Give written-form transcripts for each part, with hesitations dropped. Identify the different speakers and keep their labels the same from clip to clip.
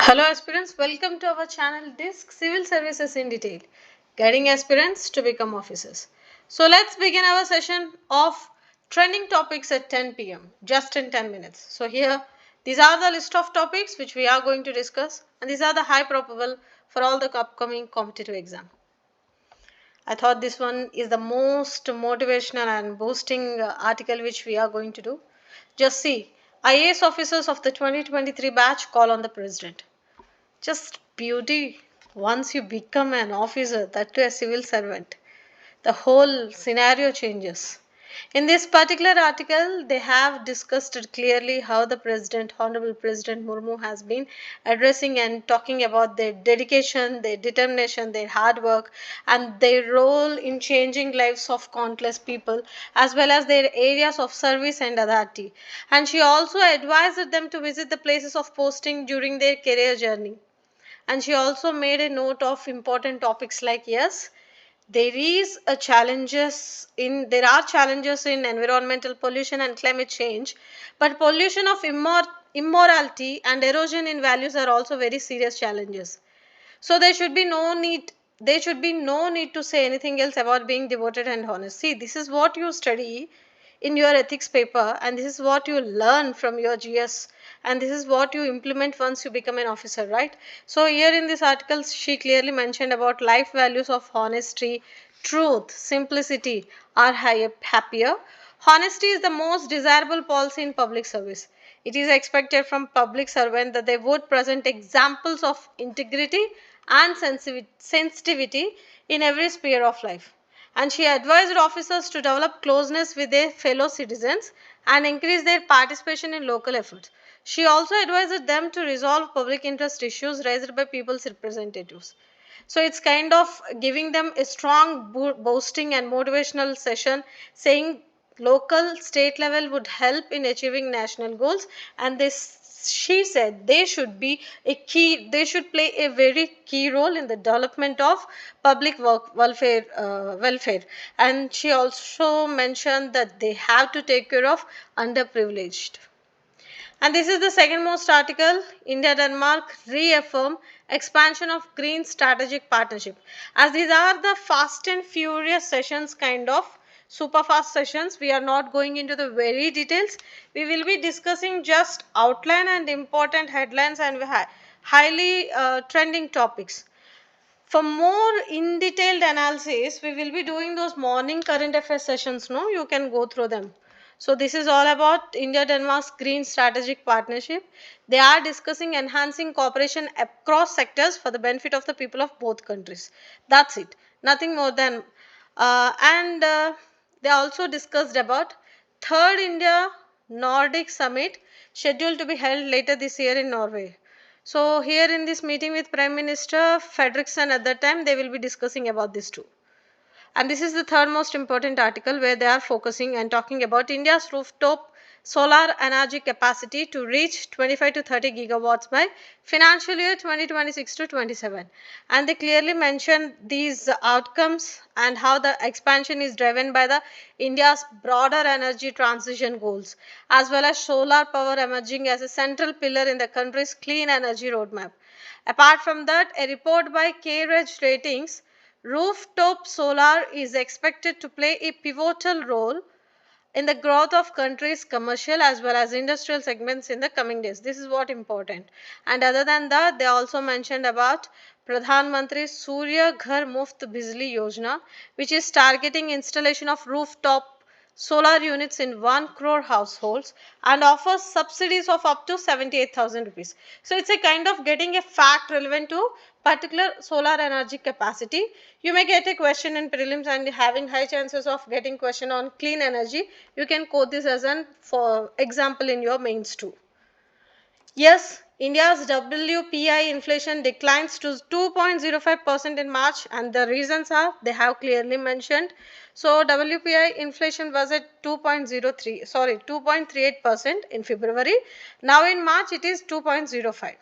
Speaker 1: Hello aspirants, welcome to our channel Disc Civil Services in Detail, guiding aspirants to become officers. So let's begin our session of trending topics at 10 p.m. just in 10 minutes. So here, these are the list of topics which we are going to discuss, and these are the high probable for all the upcoming competitive exam. I thought this one is the most motivational and boosting article which we are going to do. Just see, IAS officers of the 2023 batch call on the president. Just beauty. Once you become an officer, that to a civil servant, the whole scenario changes. In this particular article, they have discussed it clearly how the president, Honorable President Murmu, has been addressing and talking about their dedication, their determination, their hard work, and their role in changing lives of countless people, as well as their areas of service and authority. And she also advised them to visit the places of posting during their career journey. And she also made a note of important topics like, yes, there are challenges in environmental pollution and climate change, but pollution of immorality and erosion in values are also very serious challenges. So there should be no need to say anything else about being devoted and honest. See, this is what you study in your ethics paper, and this is what you learn from your GS, and this is what you implement once you become an officer, right? So here in this article, she clearly mentioned about life values of honesty, truth, simplicity are happier. Honesty is the most desirable policy in public service. It is expected from public servants that they would present examples of integrity and sensitivity in every sphere of life. And she advised officers to develop closeness with their fellow citizens and increase their participation in local efforts. She also advised them to resolve public interest issues raised by people's representatives. So it's kind of giving them a strong boosting and motivational session, saying local state level would help in achieving national goals, and this she said they should play a very key role in the development of public welfare. And she also mentioned that they have to take care of underprivileged. And this is the second most article. India Denmark reaffirm expansion of green strategic partnership. As these are the fast and furious sessions, kind of super fast sessions, we are not going into the very details. We will be discussing just outline and important headlines and highly trending topics. For more in detailed analysis, we will be doing those morning current affairs sessions. No, you can go through them. So this is all about India Denmark's green strategic partnership. They are discussing enhancing cooperation across sectors for the benefit of the people of both countries. That's it. Nothing more than and they also discussed about third India Nordic summit scheduled to be held later this year in Norway. So here in this meeting with Prime Minister Fredriksson at that time, they will be discussing about this too. And this is the third most important article where they are focusing and talking about India's rooftop solar energy capacity to reach 25 to 30 gigawatts by financial year 2026 to 27. And they clearly mention these outcomes and how the expansion is driven by the India's broader energy transition goals, as well as solar power emerging as a central pillar in the country's clean energy roadmap. Apart from that, a report by K-Reg Ratings, rooftop solar is expected to play a pivotal role in the growth of country's commercial as well as industrial segments in the coming days. This is what important. And other than that, they also mentioned about Pradhan Mantri Surya Ghar Muft Bijli Yojana, which is targeting installation of rooftop solar units in 1 crore households and offers subsidies of up to 78,000 rupees. So it's a kind of getting a fact relevant to particular solar energy capacity. You may get a question in prelims, and having high chances of getting question on clean energy, you can quote this as an for example in your mains too. Yes, India's WPI inflation declines to 2.05% in March, and the reasons are they have clearly mentioned. So WPI inflation was at 2.38% in February. Now in March it is 2.05.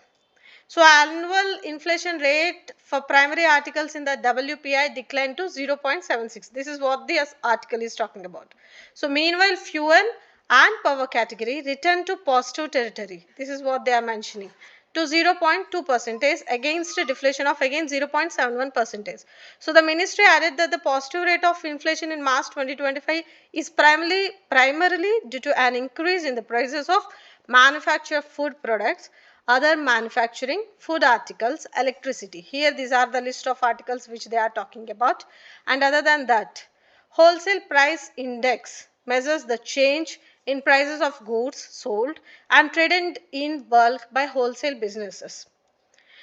Speaker 1: So annual inflation rate for primary articles in the WPI declined to 0.76. This is what the article is talking about. So meanwhile, fuel and power category returned to positive territory. This is what they are mentioning. to 0.2% against a deflation of again 0.71%. So the ministry added that the positive rate of inflation in March 2025 is primarily due to an increase in the prices of manufactured food products, other manufacturing, food articles, electricity. Here these are the list of articles which they are talking about. And other than that, wholesale price index measures the change in prices of goods sold and traded in bulk by wholesale businesses.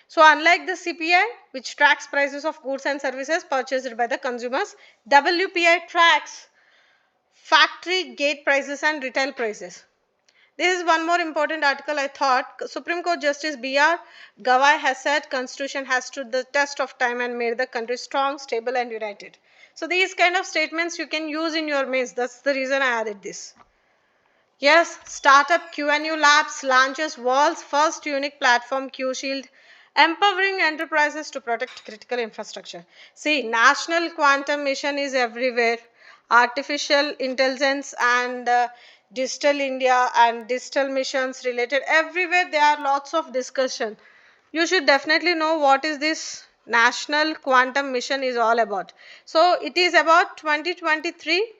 Speaker 1: So unlike the CPI, which tracks prices of goods and services purchased by the consumers, WPI tracks factory gate prices and retail prices. This is one more important article I thought. Supreme Court Justice B.R. Gawai has said Constitution has stood the test of time and made the country strong, stable and united. So these kind of statements you can use in your mains. That's the reason I added this. Yes, Startup QNU Labs launches world's first unique platform Q Shield, empowering enterprises to protect critical infrastructure. See, National Quantum Mission is everywhere. Artificial intelligence and digital India and digital missions related everywhere there are lots of discussion. You should definitely know what is this National Quantum Mission is all about. So it is about 2023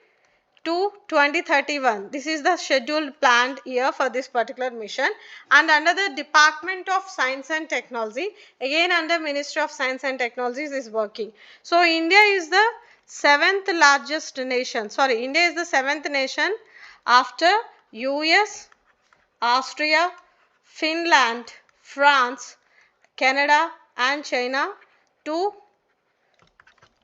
Speaker 1: to 2031. This is the scheduled planned year for this particular mission, and under the Department of Science and Technology, again under Ministry of Science and Technologies is working. So India is the seventh nation after US, Austria, Finland, France, Canada and China to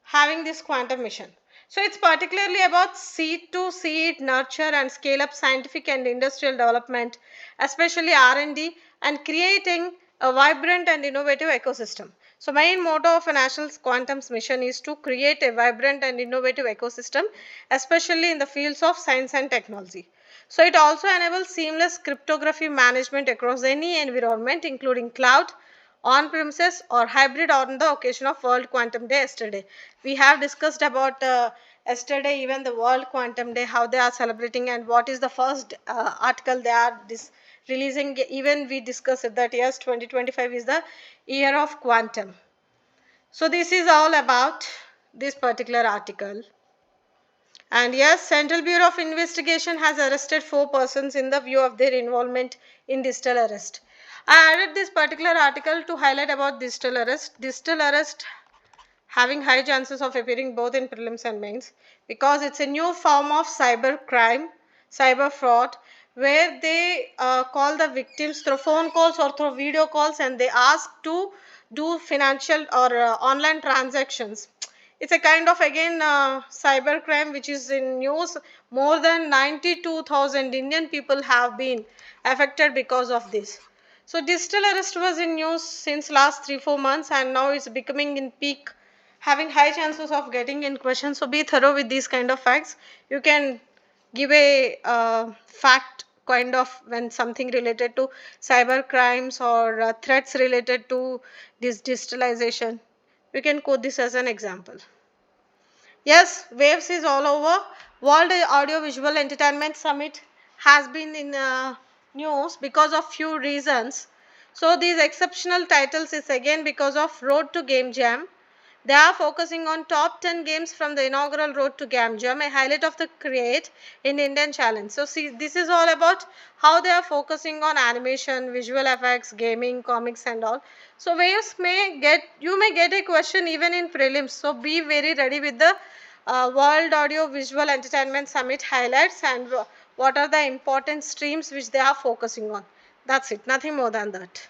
Speaker 1: having this quantum mission. So it's particularly about seed to seed, nurture and scale up scientific and industrial development, especially R&D, and creating a vibrant and innovative ecosystem. So main motto of a national quantum mission is to create a vibrant and innovative ecosystem, especially in the fields of science and technology. So it also enables seamless cryptography management across any environment, including cloud, on premises or hybrid on the occasion of World Quantum Day yesterday. We have discussed about yesterday even the World Quantum Day, how they are celebrating and what is the first article they are releasing. Even we discussed that yes, 2025 is the year of quantum. So this is all about this particular article. And yes, Central Bureau of Investigation has arrested 4 persons in the view of their involvement in digital arrest. I added this particular article to highlight about digital arrest. Digital arrest having high chances of appearing both in prelims and mains because it's a new form of cyber crime, cyber fraud, where they call the victims through phone calls or through video calls and they ask to do financial or online transactions. It's a kind of again cyber crime which is in news. More than 92,000 Indian people have been affected because of this. So digital arrest was in news since last 3-4 months and now it's becoming in peak, having high chances of getting in question. So be thorough with these kind of facts. You can give a fact kind of when something related to cyber crimes or threats related to this digitalization. You can quote this as an example. Yes, waves is all over. World Audio Visual Entertainment Summit has been in news because of few reasons. So these exceptional titles is again because of Road to Game Jam. They are focusing on top 10 games from the inaugural Road to Game Jam, a highlight of the Create in Indian Challenge. So see, this is all about how they are focusing on animation, visual effects, gaming, comics and all. So you may get a question even in prelims. So be very ready with the World Audio Visual Entertainment Summit highlights and what are the important streams which they are focusing on. That's it, nothing more than that.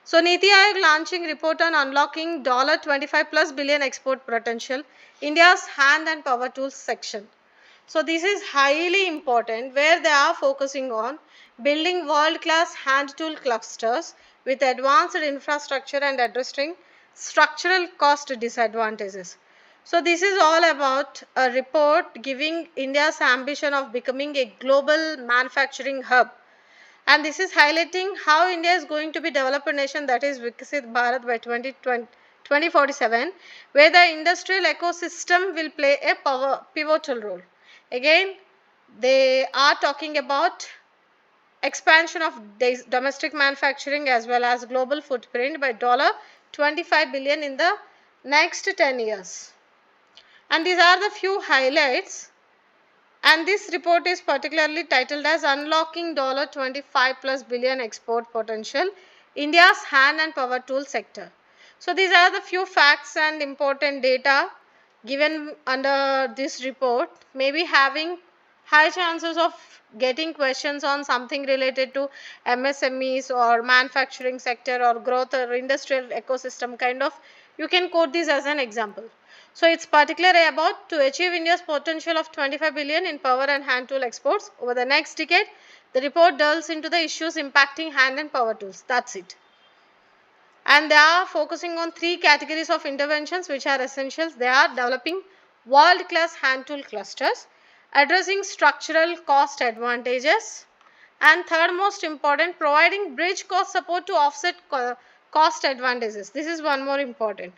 Speaker 1: So Niti Aayog launching report on unlocking $25+ billion export potential, India's hand and power tools section. So this is highly important where they are focusing on building world-class hand tool clusters with advanced infrastructure and addressing structural cost disadvantages. So this is all about a report giving India's ambition of becoming a global manufacturing hub. And this is highlighting how India is going to be developed nation, that is Viksit Bharat by 2047, where the industrial ecosystem will play a pivotal role. Again, they are talking about expansion of domestic manufacturing as well as global footprint by $25 billion in the next 10 years. And these are the few highlights. And this report is particularly titled as Unlocking $25 plus billion export potential, India's hand and power tool sector. So these are the few facts and important data given under this report. Maybe having high chances of getting questions on something related to MSMEs or manufacturing sector or growth or industrial ecosystem kind of, you can quote this as an example. So it's particularly about to achieve India's potential of 25 billion in power and hand tool exports over the next decade. The report delves into the issues impacting hand and power tools. That's it. And they are focusing on three categories of interventions which are essentials. They are developing world-class hand tool clusters, addressing structural cost advantages, and third most important, providing bridge cost support to offset cost advantages. This is one more important.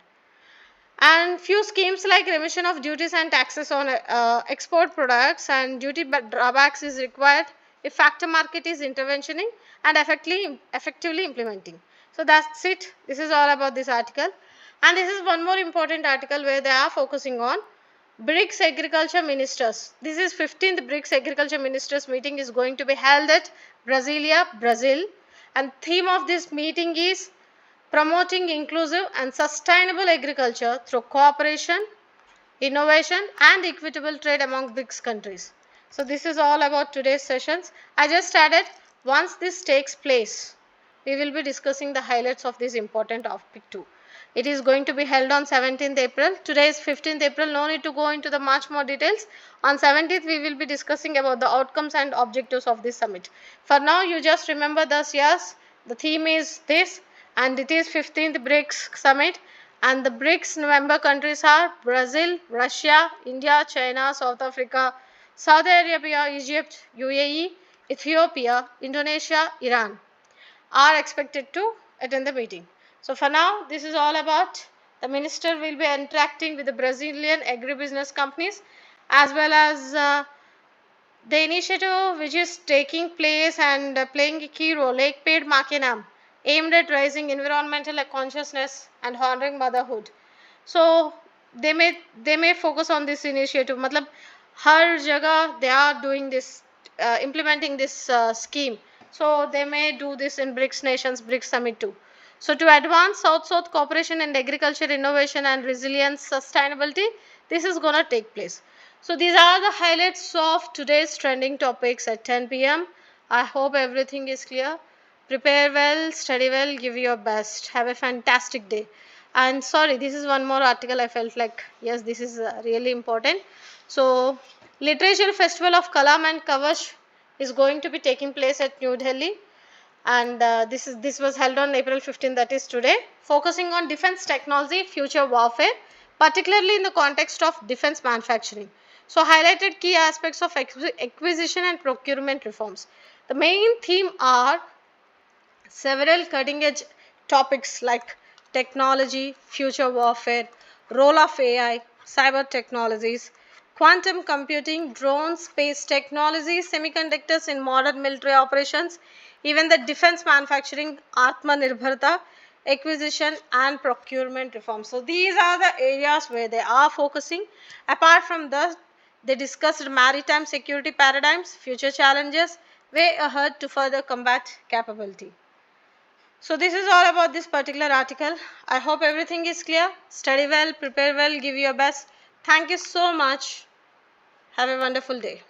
Speaker 1: And few schemes like remission of duties and taxes on export products and duty drawbacks is required if factor market is interventioning and effectively implementing. So that's it. This is all about this article. And this is one more important article where they are focusing on BRICS Agriculture Ministers. This is 15th BRICS Agriculture Ministers meeting is going to be held at Brasilia, Brazil. And theme of this meeting is promoting inclusive and sustainable agriculture through cooperation, innovation and equitable trade among BRICS countries. So this is all about today's sessions. I just added, once this takes place, we will be discussing the highlights of this important topic too. It is going to be held on 17th April. Today is 15th April. No need to go into the much more details. On 17th, we will be discussing about the outcomes and objectives of this summit. For now, you just remember this year's, the theme is this, and it is 15th BRICS summit. And the BRICS member countries are Brazil, Russia, India, China, South Africa, Saudi Arabia, Egypt, UAE, Ethiopia, Indonesia, Iran are expected to attend the meeting. So for now, this is all about the minister will be interacting with the Brazilian agribusiness companies as well as the initiative which is taking place and playing a key role, Lake Paid Makinam, aimed at raising environmental consciousness and honoring motherhood. So they may focus on this initiative. Matlab, har jagah they are doing this, implementing this scheme. So they may do this in BRICS nations, BRICS summit too. So to advance South-South cooperation in agriculture, innovation and resilience, sustainability, this is going to take place. So these are the highlights of today's trending topics at 10 p.m. I hope everything is clear. Prepare well, study well, give your best. Have a fantastic day. And sorry, this is one more article I felt like, yes, this is really important. So Literature Festival of Kalam and Kavash is going to be taking place at New Delhi. And this was held on April 15, that is today, focusing on defense technology, future warfare, particularly in the context of defense manufacturing. So highlighted key aspects of acquisition and procurement reforms. The main theme are several cutting edge topics like technology, future warfare, role of AI, cyber technologies, quantum computing, drones, space technology, semiconductors in modern military operations, even the defense manufacturing, Atmanirbharta, acquisition and procurement reform. So these are the areas where they are focusing. Apart from this, they discussed maritime security paradigms, future challenges, way ahead to further combat capability. So this is all about this particular article. I hope everything is clear. Study well, prepare well, give your best. Thank you so much. Have a wonderful day.